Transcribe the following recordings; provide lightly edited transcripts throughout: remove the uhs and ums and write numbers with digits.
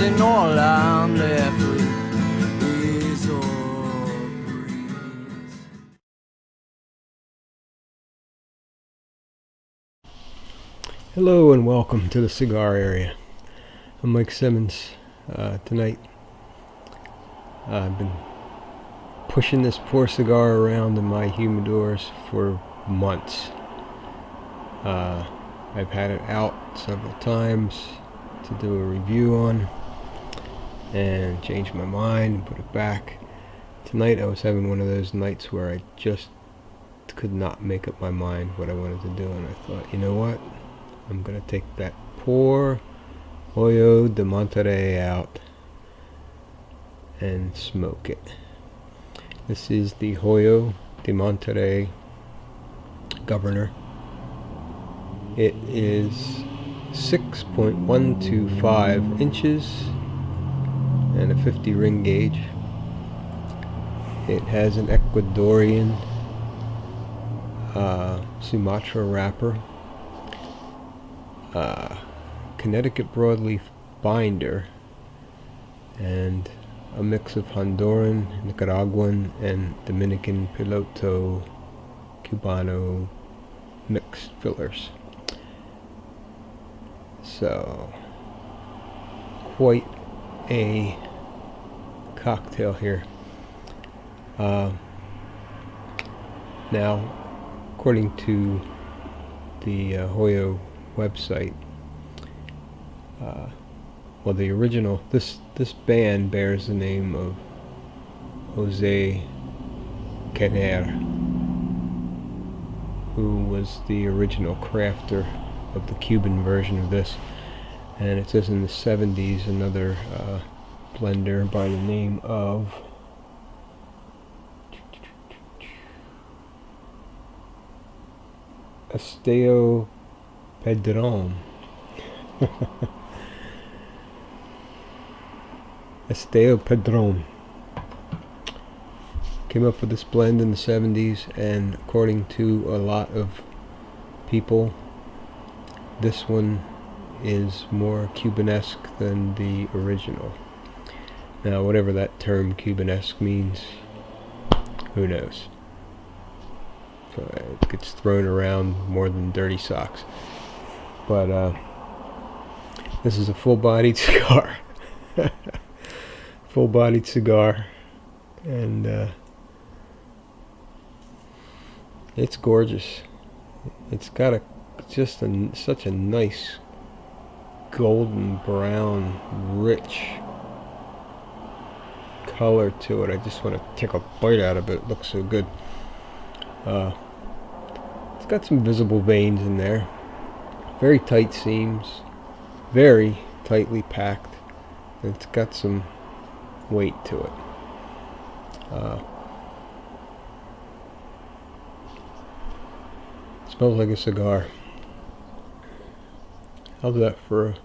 in Norland left with his old breeze. Hello and welcome to the cigar area. I'm Mike Simmons. Tonight I've been pushing this poor cigar around in my humidors for months. I've had it out several times to do a review on and changed my mind and put it back. Tonight I was having one of those nights where I just could not make up my mind what I wanted to do, and I thought, you know what? I'm going to take that poor Hoyo De Monterrey out and smoke it. This is the Hoyo De Monterrey Governor. It is 6.125 inches and a 50 ring gauge. It has an Ecuadorian Sumatra wrapper, Connecticut broadleaf binder, and a mix of Honduran, Nicaraguan, and Dominican Piloto Cubano mixed fillers. So, quite a cocktail here. Now, according to the Hoyo website, the original, this band bears the name of Jose Carrer, who was the original crafter of the Cuban version of this. And it says in the 70s another blender by the name of Esteo Padron. Esteo Padron came up with this blend in the 70s, and according to a lot of people, this one is more Cubanesque than the original. Now, whatever that term Cubanesque means, who knows? It gets thrown around more than dirty socks. But this is a full-bodied cigar. Full-bodied cigar, and it's gorgeous. It's got such a nice golden brown, rich color to it. I just want to take a bite out of it. It looks so good. It's got some visible veins in there. Very tight seams. Very tightly packed. And it's got some weight to it. Smells like a cigar. How's that for a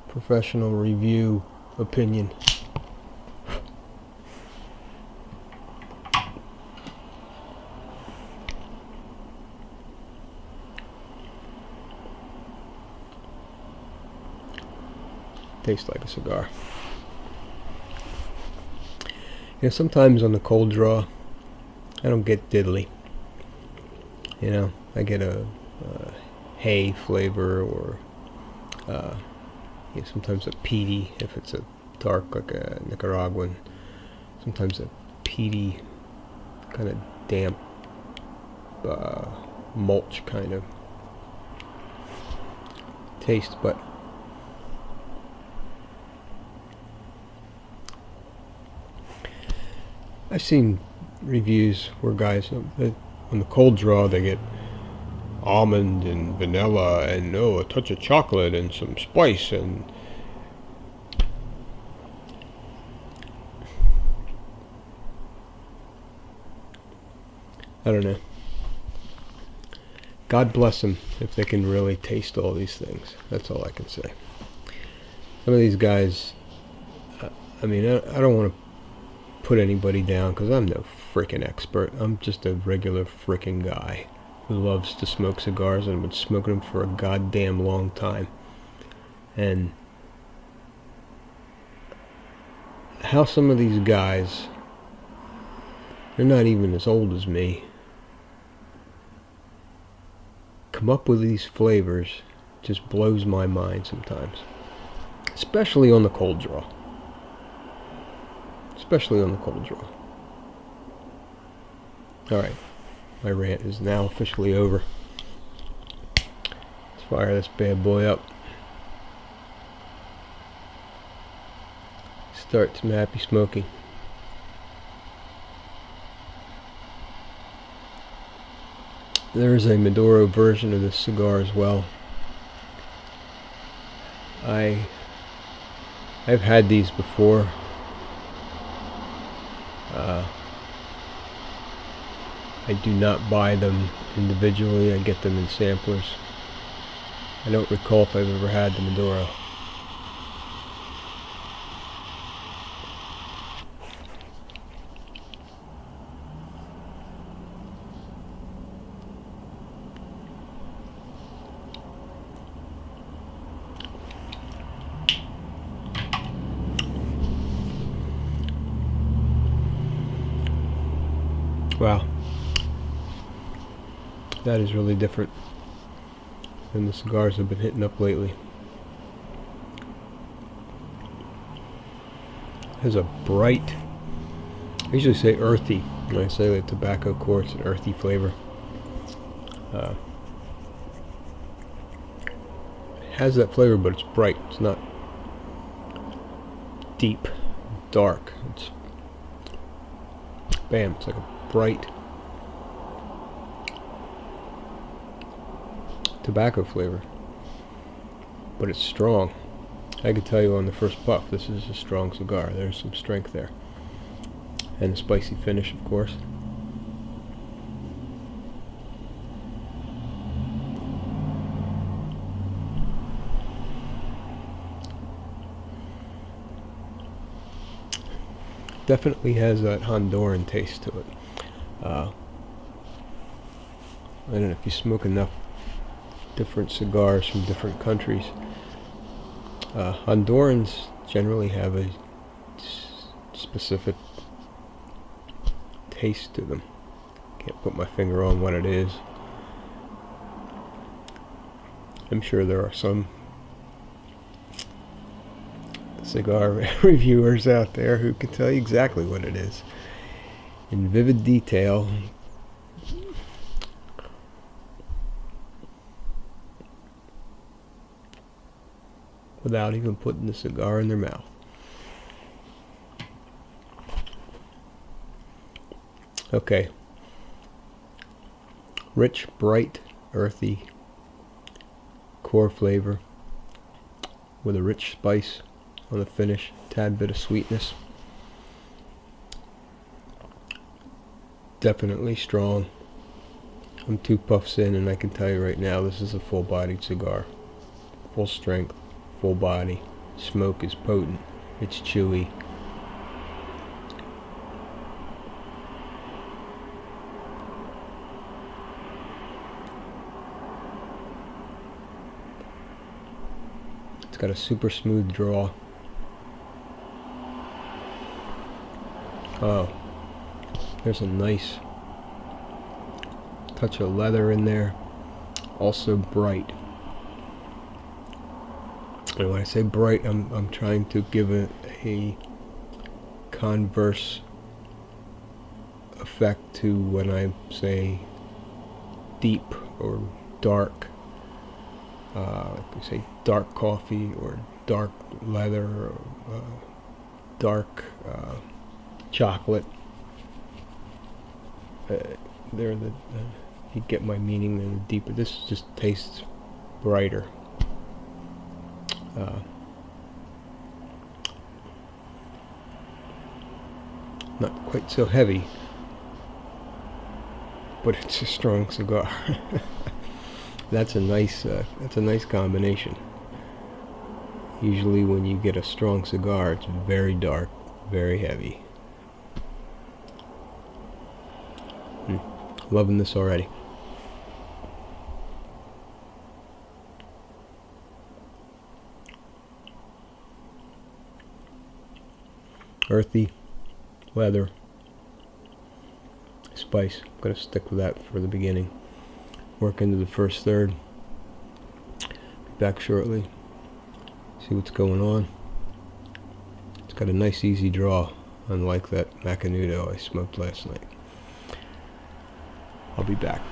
professional review opinion? Tastes like a cigar. You know, sometimes on the cold draw, I don't get diddly. You know, I get a hay flavor, or sometimes a peaty if it's a dark, like a Nicaraguan. Sometimes a peaty, kind of damp, mulch kind of taste, but I've seen reviews where guys, on the cold draw, they get almond and vanilla and a touch of chocolate and some spice, and I don't know. God bless them if they can really taste all these things. That's all I can say. Some of these guys, I don't want to put anybody down, because I'm no freaking expert. I'm just a regular freaking guy who loves to smoke cigars, and I've been smoking them for a goddamn long time. And how some of these guys, they're not even as old as me, come up with these flavors just blows my mind sometimes. Especially on the cold draw. Especially on the cold draw. Alright, my rant is now officially over. Let's fire this bad boy up. Start some happy smoking. There is a Maduro version of this cigar as well. I've had these before. I do not buy them individually. I get them in samplers. I don't recall if I've ever had the Maduro. Wow. That is really different than the cigars I've been hitting up lately. It has a bright, I usually say earthy, when I say that tobacco core, it's an earthy flavor. It has that flavor, but it's bright. It's not deep, dark. It's bam, it's like a bright tobacco flavor, but it's strong. I can tell you on the first puff, this is a strong cigar. There's some strength there, and a spicy finish, of course. Definitely has that Honduran taste to it. I don't know if you smoke enough different cigars from different countries. Hondurans generally have a specific taste to them. Can't put my finger on what it is. I'm sure there are some cigar reviewers out there who can tell you exactly what it is in vivid detail. Without even putting the cigar in their mouth. Okay. Rich, bright, earthy core flavor with a rich spice on the finish, tad bit of sweetness. Definitely strong. I'm 2 puffs in and I can tell you right now this is a full-bodied cigar. Full strength. Full body. Smoke is potent. It's chewy. It's got a super smooth draw. Oh, there's a nice touch of leather in there. Also bright. And when I say bright, I'm trying to give it a converse effect to when I say deep or dark. Like we say dark coffee or dark leather or dark chocolate. You get my meaning. They're the deeper. This just tastes brighter. Not quite so heavy, but it's a strong cigar. That's a nice combination. Usually when you get a strong cigar, it's very dark, very heavy. Loving this already. earthy, leather, spice. I'm going to stick with that for the beginning. Work into the first third. Be back shortly. See what's going on. It's got a nice easy draw, unlike that Macanudo I smoked last night. I'll be back.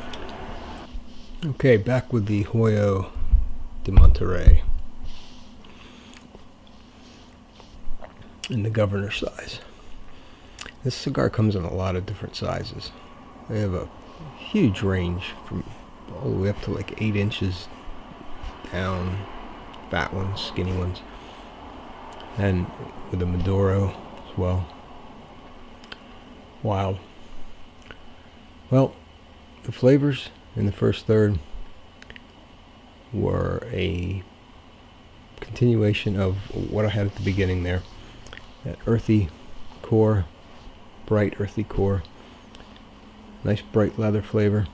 Okay, back with the Hoyo De Monterrey in the governor size. This cigar comes in a lot of different sizes. They have a huge range from all the way up to like 8 inches down, fat ones, skinny ones, and with a Maduro as well. Wow. Well, the flavors in the first third were a continuation of what I had at the beginning there. That earthy core, bright earthy core, nice bright leather flavor,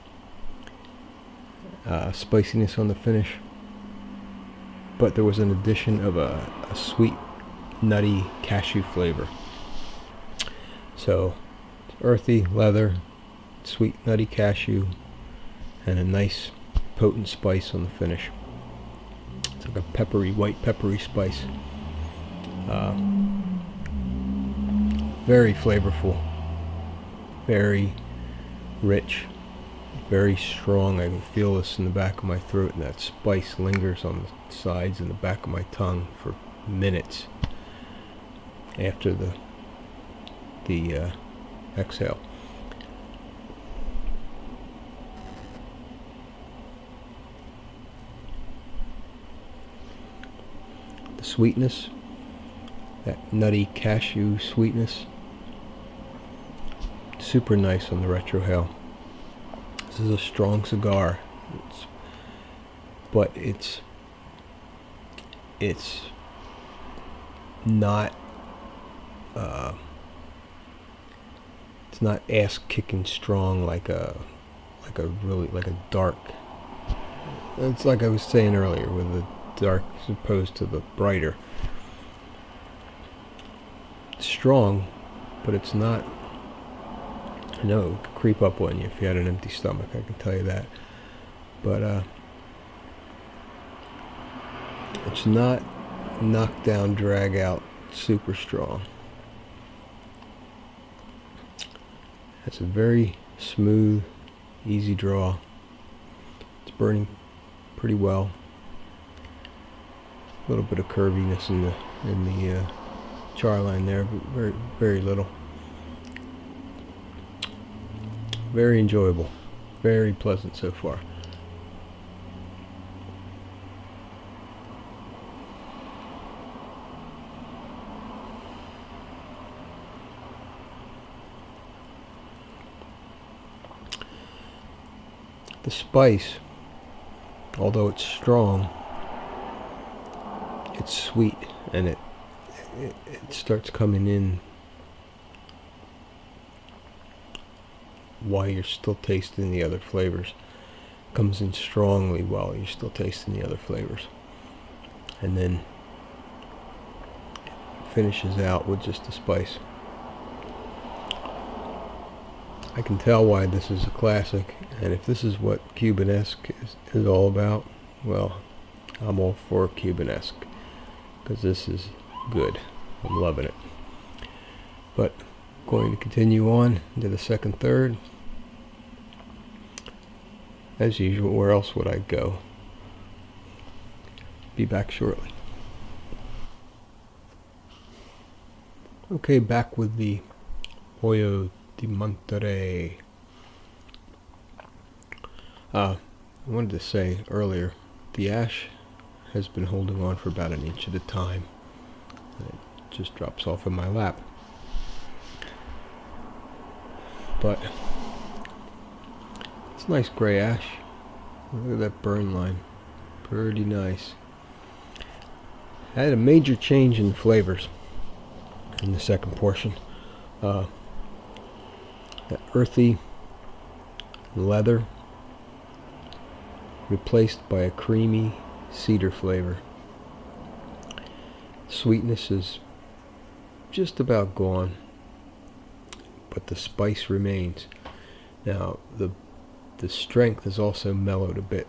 spiciness on the finish, but there was an addition of a sweet, nutty cashew flavor. So, earthy, leather, sweet, nutty cashew, and a nice, potent spice on the finish. It's like a peppery, white peppery spice. Very flavorful, very rich, very strong. I can feel this in the back of my throat, and that spice lingers on the sides and the back of my tongue for minutes after the exhale. The sweetness, that nutty cashew sweetness, super nice on the retrohale. This is a strong cigar, but it's not it's not ass kicking strong like a dark. It's like I was saying earlier with the dark as opposed to the brighter. It's strong, but it's not. I know it could creep up on you if you had an empty stomach, I can tell you that. But it's not knock down, drag out, super strong. It's a very smooth, easy draw. It's burning pretty well. A little bit of curviness in the char line there, but very, very little. Very enjoyable, very pleasant so far. The spice, although it's strong, it's sweet, and it starts coming in while you're still tasting the other flavors. Comes in strongly while you're still tasting the other flavors, and then finishes out with just the spice. I can tell why this is a classic, and if this is what Cubanesque is all about, well, I'm all for Cubanesque, because this is good. I'm loving it. But going to continue on into the second third. As usual, where else would I go? Be back shortly. Okay, back with the Hoyo De Monterrey. I wanted to say earlier, the ash has been holding on for about an inch at a time. It just drops off in my lap. But it's nice gray ash. Look at that burn line. Pretty nice. I had a major change in flavors in the second portion. That earthy leather replaced by a creamy cedar flavor. Sweetness is just about gone, but the spice remains. Now the strength has also mellowed a bit.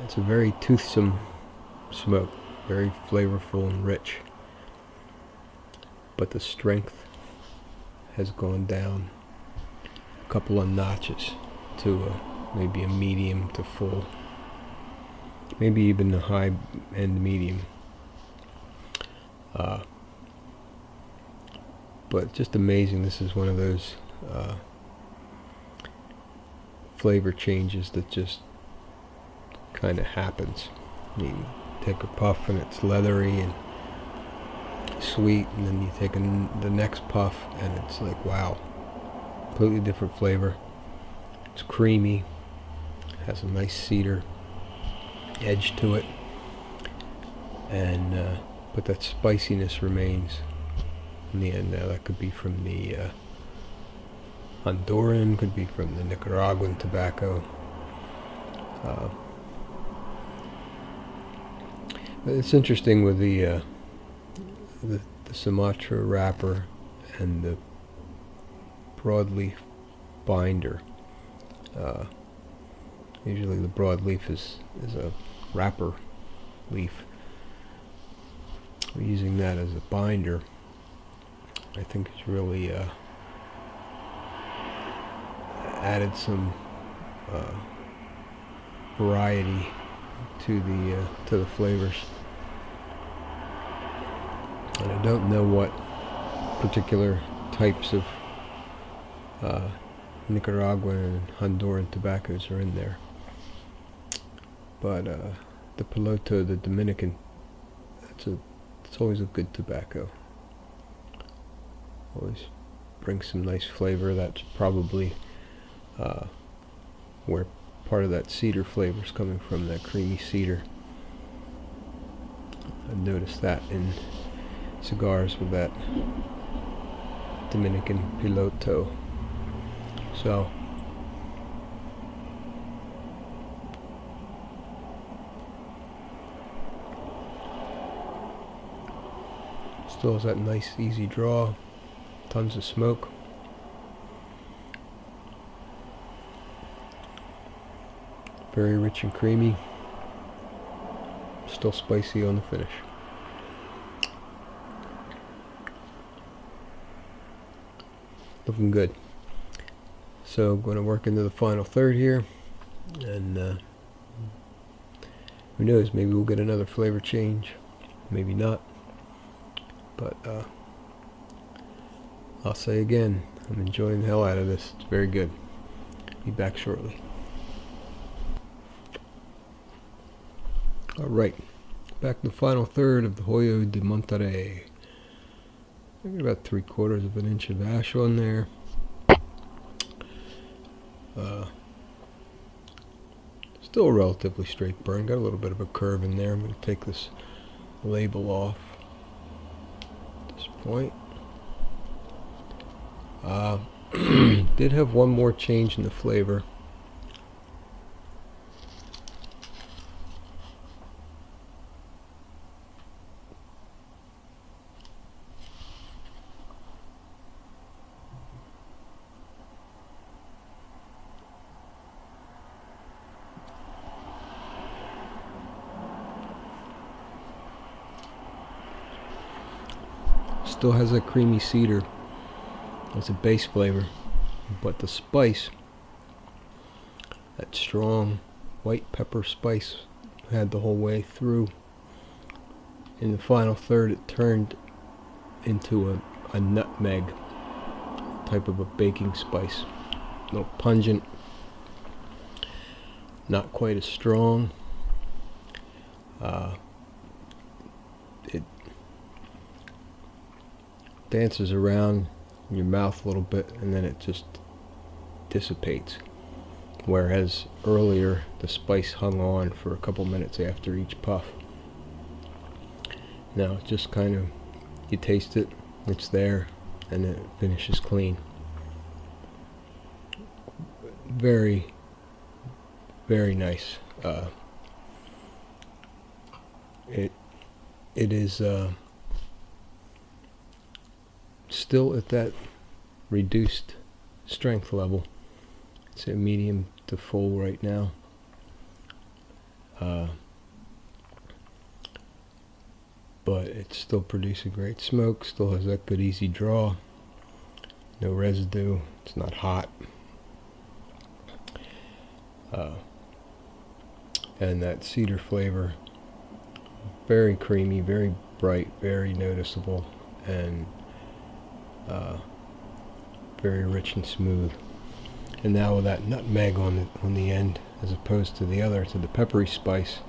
It's a very toothsome smoke, very flavorful and rich, but the strength has gone down a couple of notches to maybe a medium to full, maybe even a high end medium. But just amazing. This is one of those flavor changes that just kind of happens. You take a puff and it's leathery and sweet, and then you take the next puff and it's like, wow, completely different flavor. It's creamy, has a nice cedar edge to it, and but that spiciness remains in the end. Now that could be from the Honduran, could be from the Nicaraguan tobacco. But it's interesting with the Sumatra wrapper and the broadleaf binder. Usually the broadleaf is a wrapper leaf. We're using that as a binder. I think it's really added some variety to the flavors. And I don't know what particular types of Nicaraguan and Honduran tobaccos are in there, but the Piloto, the Dominican, it's always a good tobacco. Always brings some nice flavor. That's probably where part of that cedar flavor is coming from, that creamy cedar. I've noticed that in cigars with that Dominican Piloto. So still has that nice easy draw, tons of smoke. Very rich and creamy. Still spicy on the finish. Looking good. So I'm going to work into the final third here, and who knows, maybe we'll get another flavor change, maybe not, but I'll say again, I'm enjoying the hell out of this. It's very good. Be back shortly. Alright, back to the final third of the Hoyo De Monterrey. I got about 3/4 of an inch of ash on there. Still a relatively straight burn. Got a little bit of a curve in there. I'm going to take this label off at this point. Did have one more change in the flavor. Still has a creamy cedar as a base flavor, but the spice, that strong white pepper spice, had the whole way through. In the final third, it turned into a nutmeg type of a baking spice. A little pungent, not quite as strong. It dances around in your mouth a little bit and then it just dissipates, whereas earlier the spice hung on for a couple minutes after each puff. Now it just kind of, you taste it, it's there, and then it finishes clean. Very, very nice. It it is still at that reduced strength level. It's a medium to full right now. But it's still producing great smoke, still has that good easy draw, no residue, it's not hot. And that cedar flavor, very creamy, very bright, very noticeable, and very rich and smooth. And now with that nutmeg on the end, as opposed to the peppery spice,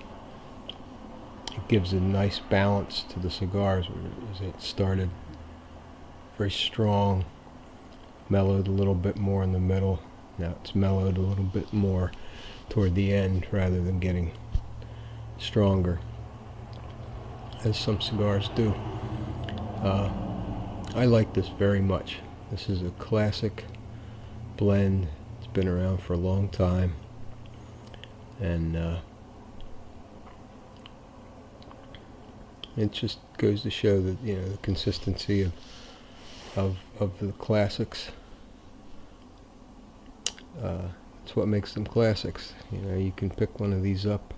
it gives a nice balance to the cigars. As it started very strong, mellowed a little bit more in the middle. Now it's mellowed a little bit more toward the end rather than getting stronger, as some cigars do. I like this very much. This is a classic blend. It's been around for a long time, and it just goes to show that, you know, the consistency of the classics. It's what makes them classics. You know, you can pick one of these up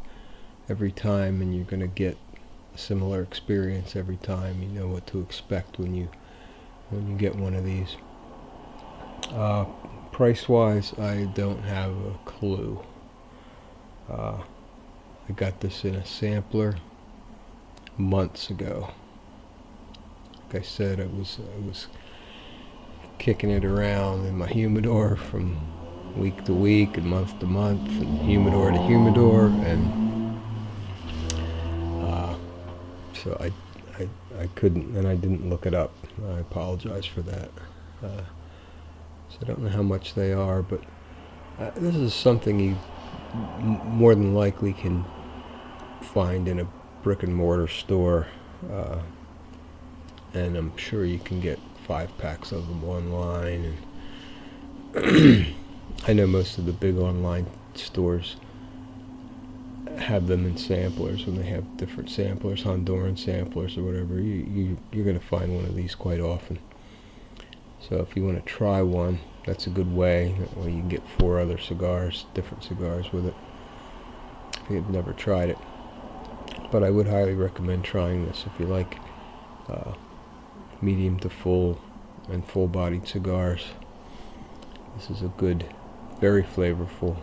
every time, and you're going to get a similar experience every time. You know what to expect when you get one of these. Price-wise, I don't have a clue. I got this in a sampler months ago. Like I said, I was kicking it around in my humidor from week to week and month to month and humidor to humidor, and so I couldn't, and I didn't look it up. I apologize for that. So I don't know how much they are, but this is something you more than likely can find in a brick and mortar store, and I'm sure you can get 5-packs of them online. And I know most of the big online stores have them in samplers, when they have different samplers, Honduran samplers or whatever. You're going to find one of these quite often. So if you want to try one, that's a good way. That way you can get 4 other cigars, different cigars with it, if you've never tried it. But I would highly recommend trying this if you like medium to full and full-bodied cigars. This is a good, very flavorful,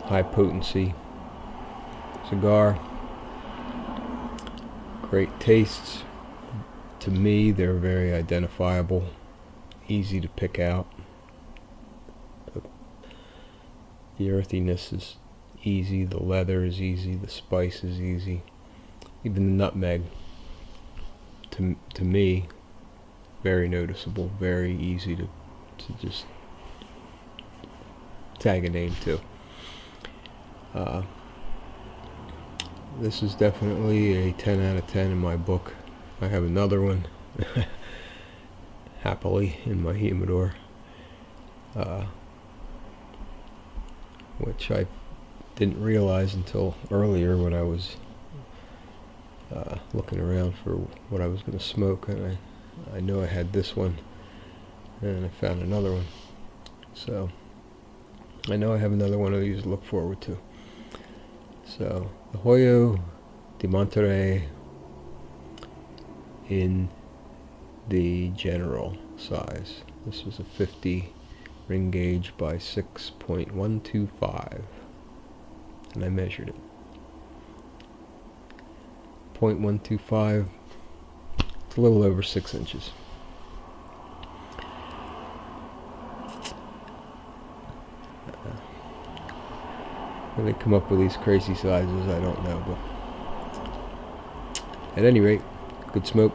high potency cigar. Great tastes. To me, they're very identifiable, easy to pick out. The earthiness is easy, the leather is easy, the spice is easy. Even the nutmeg, to me, very noticeable, very easy to just tag a name to. This is definitely a 10 out of 10 in my book. I have another one happily in my humidor, which I didn't realize until earlier when I was looking around for what I was going to smoke, and I know I had this one, and I found another one. So I know I have another one of these to look forward to. So the Hoyo De Monterrey in the general size. This was a 50 ring gauge by 6.125, and I measured it. 0.125. It's a little over 6 inches. When they come up with these crazy sizes, I don't know, but at any rate, good smoke.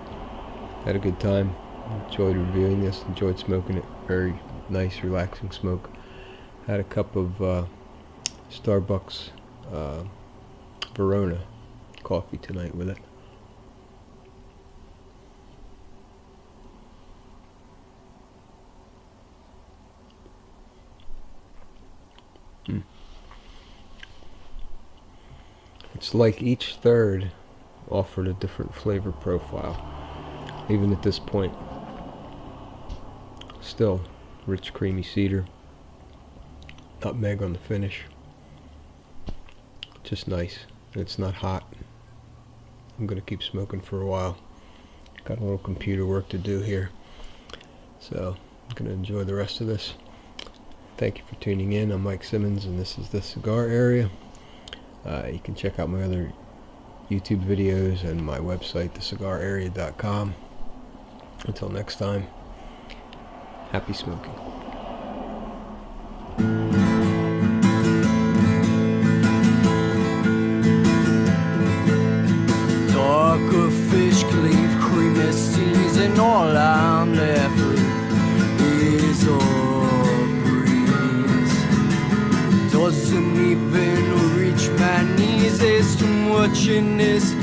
Had a good time. Enjoyed reviewing this. Enjoyed smoking it. Very nice, relaxing smoke. Had a cup of Starbucks Verona coffee tonight with it. It's like each third offered a different flavor profile. Even at this point, still rich creamy cedar, nutmeg on the finish. Just nice. And it's not hot. I'm gonna keep smoking for a while. Got a little computer work to do here, so I'm gonna enjoy the rest of this. Thank you for tuning in. I'm Mike Simmons, and this is the Cigar Area. You can check out my other YouTube videos and my website, thecigararea.com. Until next time, happy smoking. Darker fish cleave, creamy seas, and all I'm left with is a breeze. Doesn't even reach my knees, there's too much in this